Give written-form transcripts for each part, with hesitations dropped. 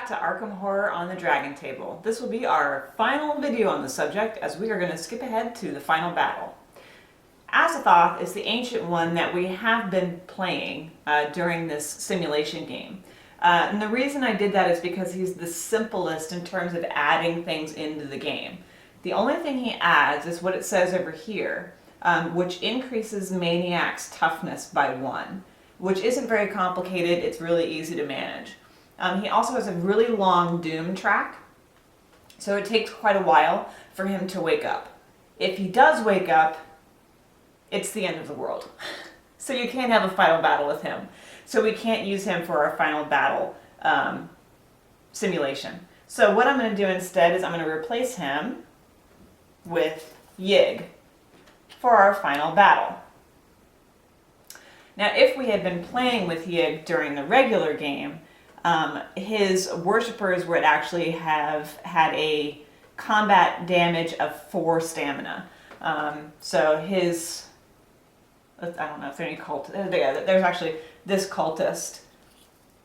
to Arkham Horror on the Dragon Table. This will be our final video on the subject, as we are going to skip ahead to the final battle. Azathoth is the ancient one that we have been playing during this simulation game. And the reason I did that is because he's the simplest in terms of adding things into the game. The only thing he adds is what it says over here, which increases Maniac's toughness by 1, which isn't very complicated. It's really easy to manage. He also has a really long doom track, so it takes quite a while for him to wake up. If he does wake up, it's the end of the world. So you can't have a final battle with him. So we can't use him for our final battle simulation. So what I'm going to do instead is I'm going to replace him with Yig for our final battle. Now, if we had been playing with Yig during the regular game, his worshippers would actually have had a combat damage of 4 stamina. So his, I don't know if there are any cultists, there's actually this cultist,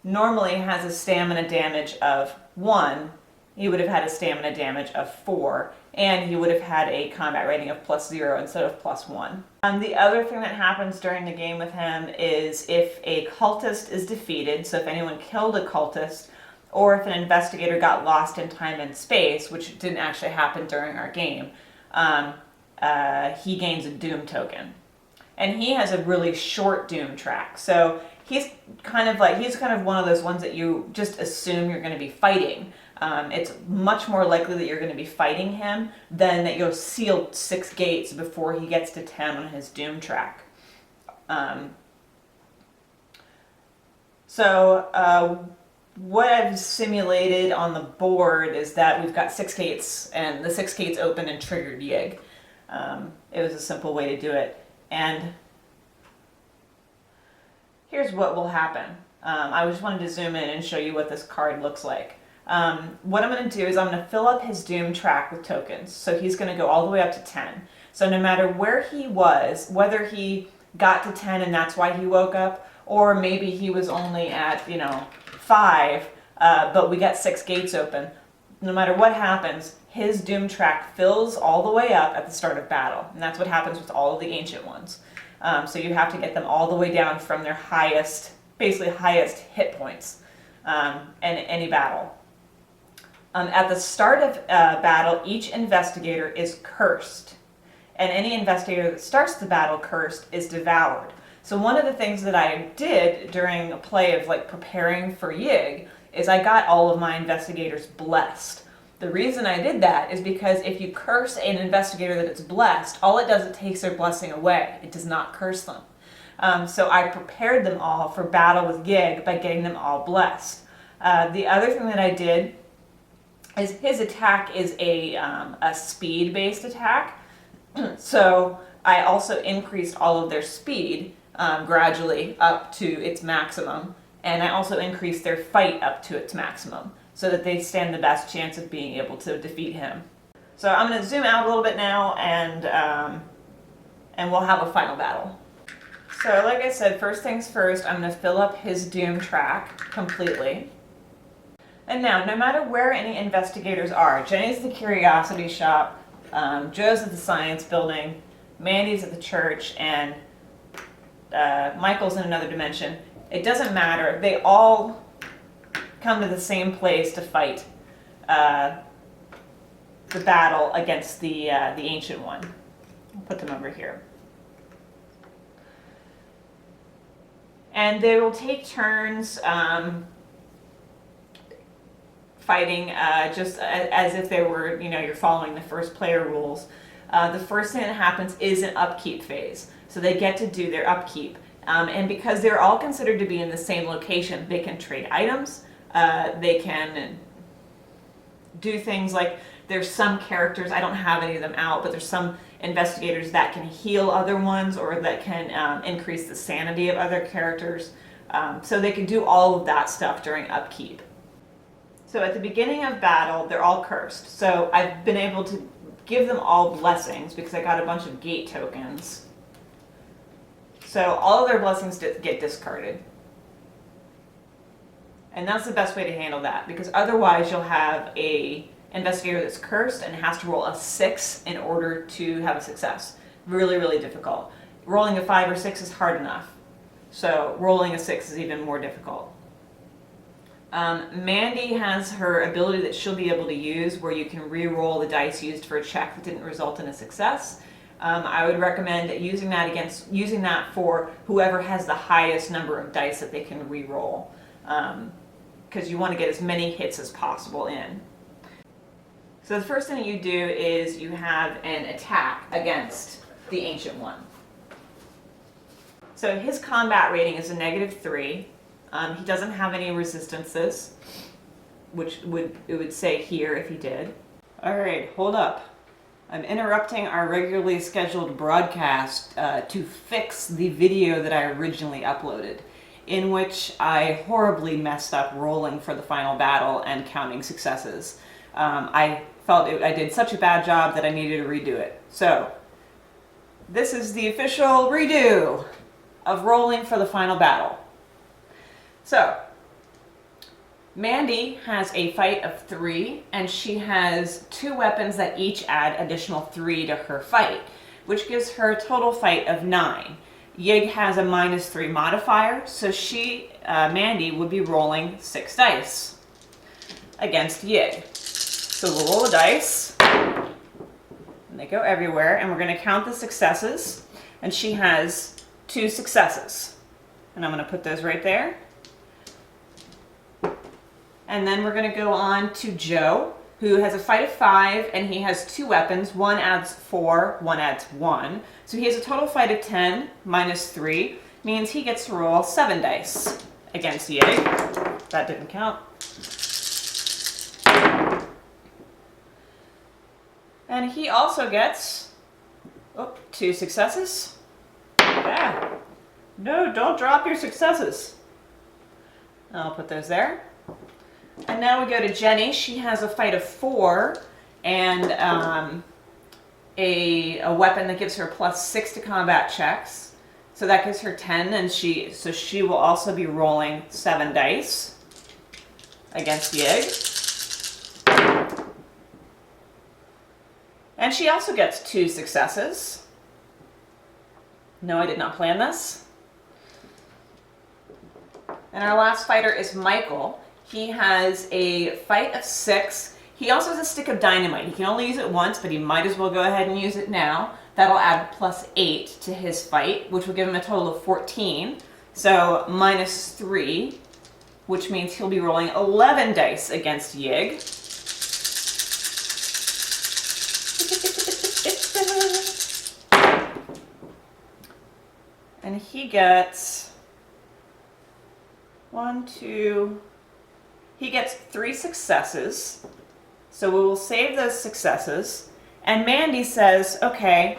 normally has a stamina damage of 1, he would have had a stamina damage of 4, and he would have had a combat rating of +0 instead of +1. The other thing that happens during the game with him is if a cultist is defeated, so if anyone killed a cultist, or if an investigator got lost in time and space, which didn't actually happen during our game, he gains a doom token. And he has a really short doom track, so he's kind of one of those ones that you just assume you're going to be fighting. It's much more likely that you're going to be fighting him than that you'll seal 6 gates before he gets to 10 on his doom track. What I've simulated on the board is that we've got 6 gates, and the 6 gates open and triggered Yig. It was a simple way to do it. And here's what will happen. I just wanted to zoom in and show you what this card looks like. What I'm going to do is I'm going to fill up his doom track with tokens. So he's going to go all the way up to 10. So no matter where he was, whether he got to 10 and that's why he woke up, or maybe he was only at, 5, but we got 6 gates open, no matter what happens, his doom track fills all the way up at the start of battle. And that's what happens with all of the ancient ones. So you have to get them all the way down from their highest, basically highest hit points in any battle. At the start of battle, each investigator is cursed, and any investigator that starts the battle cursed is devoured. So one of the things that I did during a play of preparing for Yig is I got all of my investigators blessed. The reason I did that is because if you curse an investigator that it's blessed, all it does, it takes their blessing away. It does not curse them. So I prepared them all for battle with Yig by getting them all blessed. The other thing that I did is his attack is a speed-based attack. So I also increased all of their speed gradually up to its maximum, and I also increased their fight up to its maximum so that they stand the best chance of being able to defeat him. So I'm going to zoom out a little bit now, and we'll have a final battle. So like I said, first things first, I'm going to fill up his doom track completely. And now, no matter where any investigators are, Jenny's at the Curiosity Shop, Joe's at the Science Building, Mandy's at the church, and Michael's in another dimension. It doesn't matter. They all come to the same place to fight the battle against the Ancient One. I'll put them over here. And they will take turns fighting just as if they were, you're following the first player rules. The first thing that happens is an upkeep phase. So they get to do their upkeep. And because they're all considered to be in the same location, they can trade items. They can do things like, there's some characters, I don't have any of them out, but there's some investigators that can heal other ones, or that can increase the sanity of other characters. So they can do all of that stuff during upkeep. So at the beginning of battle, they're all cursed. So I've been able to give them all blessings because I got a bunch of gate tokens. So all of their blessings get discarded. And that's the best way to handle that, because otherwise you'll have a investigator that's cursed and has to roll a 6 in order to have a success. Really, really difficult. Rolling a 5 or 6 is hard enough. So rolling a 6 is even more difficult. Mandy has her ability that she'll be able to use where you can re-roll the dice used for a check that didn't result in a success. I would recommend using that for whoever has the highest number of dice that they can re-roll, because you want to get as many hits as possible in. So the first thing that you do is you have an attack against the Ancient One. So his combat rating is a -3. He doesn't have any resistances, which it would say here if he did. All right, hold up. I'm interrupting our regularly scheduled broadcast to fix the video that I originally uploaded, in which I horribly messed up rolling for the final battle and counting successes. I felt I did such a bad job that I needed to redo it. So, this is the official redo of rolling for the final battle. So, Mandy has a fight of 3, and she has 2 weapons that each add additional 3 to her fight, which gives her a total fight of 9. Yig has a -3 modifier, so Mandy would be rolling 6 dice against Yig. So we'll roll the dice, and they go everywhere, and we're going to count the successes, and she has 2 successes. And I'm going to put those right there. And then we're going to go on to Joe, who has a fight of 5, and he has 2 weapons. One adds 4, one adds 1. So he has a total fight of 10, -3, means he gets to roll 7 dice against Yig. That didn't count. And he also gets 2 successes. Yeah. No, don't drop your successes. I'll put those there. And now we go to Jenny. She has a fight of 4 and a weapon that gives her +6 to combat checks. So that gives her 10, and she will also be rolling 7 dice against Yig. And she also gets 2 successes. No, I did not plan this. And our last fighter is Michael. He has a fight of 6. He also has a stick of dynamite. He can only use it once, but he might as well go ahead and use it now. That'll add +8 to his fight, which will give him a total of 14. So -3, which means he'll be rolling 11 dice against Yig. And he gets he gets 3 successes. So we will save those successes. And Mandy says, okay,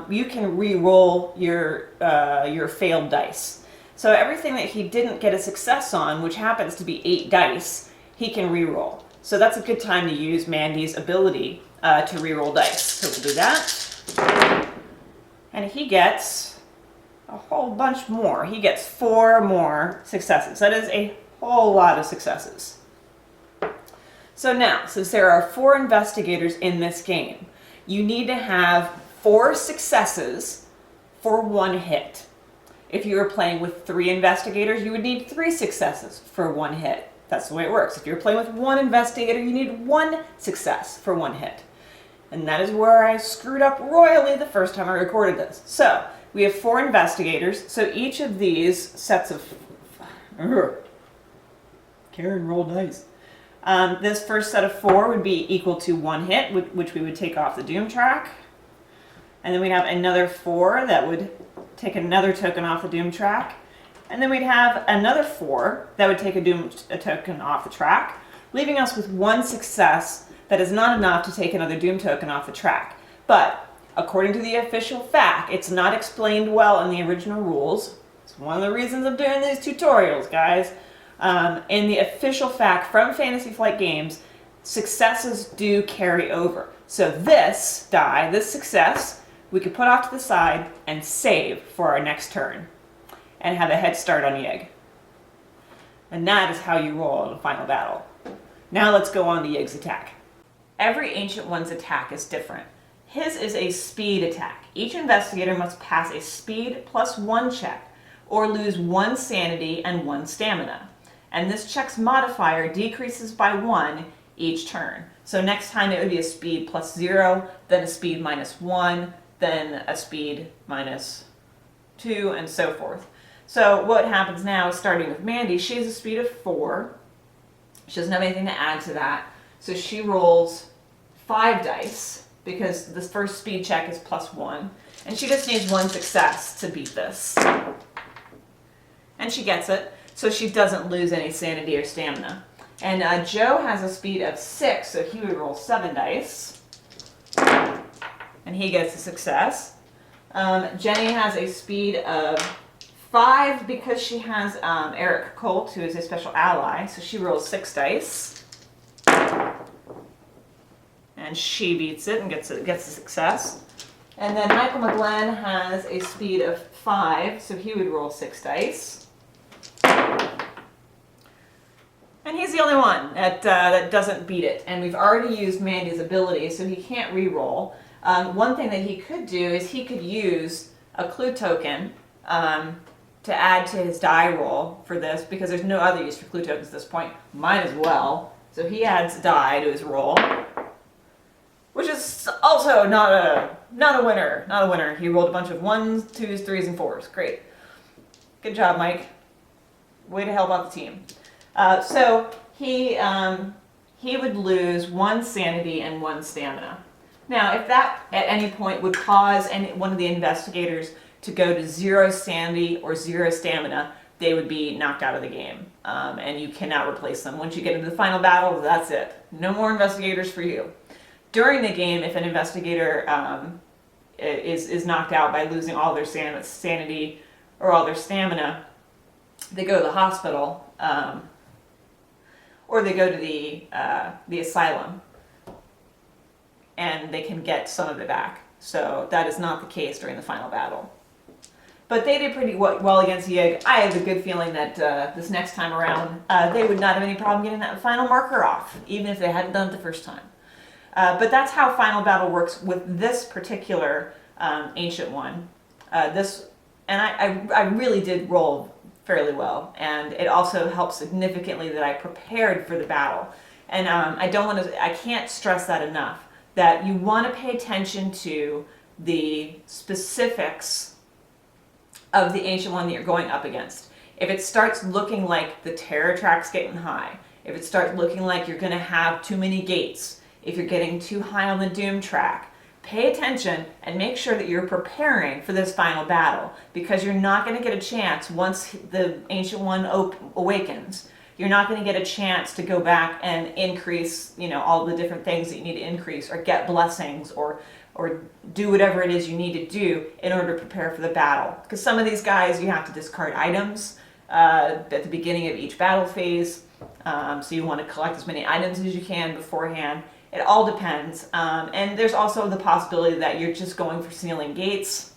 you can re-roll your failed dice. So everything that he didn't get a success on, which happens to be 8 dice, he can re-roll. So that's a good time to use Mandy's ability to re-roll dice. So we'll do that. And he gets a whole bunch more. He gets 4 more successes. That is a whole lot of successes. So now, since there are 4 investigators in this game, you need to have 4 successes for 1 hit. If you were playing with 3 investigators, you would need 3 successes for 1 hit. That's the way it works. If you're playing with 1 investigator, you need 1 success for 1 hit. And that is where I screwed up royally the first time I recorded this. So, we have 4 investigators, so each of these sets of... Karen, roll dice. This first set of 4 would be equal to 1 hit, which we would take off the doom track. And then we'd have another 4 that would take another token off the doom track. And then we'd have another 4 that would take a token off the track, leaving us with 1 success that is not enough to take another doom token off the track. But according to the official FAQ, it's not explained well in the original rules. It's one of the reasons I'm doing these tutorials, guys. In the official FAQ from Fantasy Flight Games, successes do carry over. So this die, this success, we could put off to the side and save for our next turn and have a head start on Yig. And that is how you roll in the final battle. Now let's go on to Yig's attack. Every Ancient One's attack is different. His is a speed attack. Each investigator must pass a speed +1 check or lose 1 sanity and 1 stamina. And this check's modifier decreases by 1 each turn. So next time it would be a speed +0, then a speed -1, then a speed -2, and so forth. So what happens now is, starting with Mandy, she has a speed of 4. She doesn't have anything to add to that. So she rolls 5 dice, because the first speed check is +1. And she just needs 1 success to beat this. And she gets it, so she doesn't lose any sanity or stamina. And Joe has a speed of 6, so he would roll 7 dice. And he gets a success. Jenny has a speed of 5 because she has Eric Colt, who is a special ally, so she rolls 6 dice. And she beats it and gets a success. And then Michael McGlenn has a speed of 5, so he would roll 6 dice. And he's the only one that doesn't beat it. And we've already used Mandy's ability, so he can't re-roll. One thing that he could do is he could use a clue token to add to his die roll for this, because there's no other use for clue tokens at this point. Might as well. So he adds die to his roll, which is also not a winner. Not a winner. He rolled a bunch of 1s, 2s, 3s, and 4s. Great. Good job, Mike. Way to help out the team. So he would lose 1 sanity and 1 stamina. Now, if that at any point would cause one of the investigators to go to 0 sanity or 0 stamina, they would be knocked out of the game, and you cannot replace them. Once you get into the final battle, that's it. No more investigators for you. During the game, if an investigator is knocked out by losing all their sanity or all their stamina, they go to the hospital, or they go to the asylum, and they can get some of it back. So that is not the case during the final battle. But they did pretty well against Yig. I have a good feeling that this next time around, they would not have any problem getting that final marker off, even if they hadn't done it the first time. But that's how final battle works with this particular Ancient One. And I really did roll fairly well, and it also helped significantly that I prepared for the battle. And I can't stress that enough, that you want to pay attention to the specifics of the Ancient One that you're going up against. If it starts looking like the terror track's getting high, if it starts looking like you're going to have too many gates, if you're getting too high on the doom track, pay attention and make sure that you're preparing for this final battle, because you're not going to get a chance once the Ancient One awakens. You're not going to get a chance to go back and increase, all the different things that you need to increase, or get blessings, or do whatever it is you need to do in order to prepare for the battle. Because some of these guys, you have to discard items at the beginning of each battle phase. So you want to collect as many items as you can beforehand. It all depends. And there's also the possibility that you're just going for sealing gates.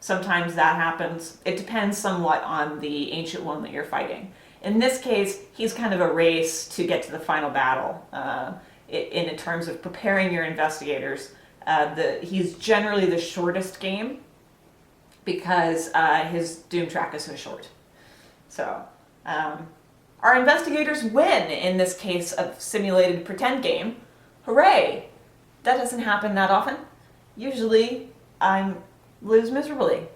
Sometimes that happens. It depends somewhat on the Ancient One that you're fighting. In this case, he's kind of a race to get to the final battle. In terms of preparing your investigators, he's generally the shortest game, because his doom track is so short. So our investigators win in this case of simulated pretend game. Hooray! That doesn't happen that often. Usually I lose miserably.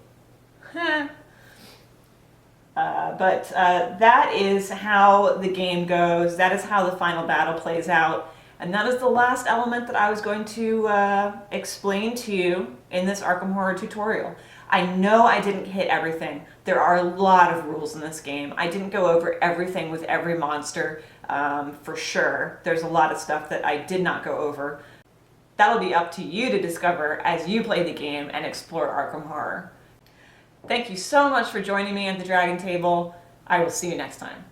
But that is how the game goes. That is how the final battle plays out. And that is the last element that I was going to explain to you in this Arkham Horror tutorial. I know I didn't hit everything. There are a lot of rules in this game. I didn't go over everything with every monster, for sure. There's a lot of stuff that I did not go over. That'll be up to you to discover as you play the game and explore Arkham Horror. Thank you so much for joining me at the Dragon Table. I will see you next time.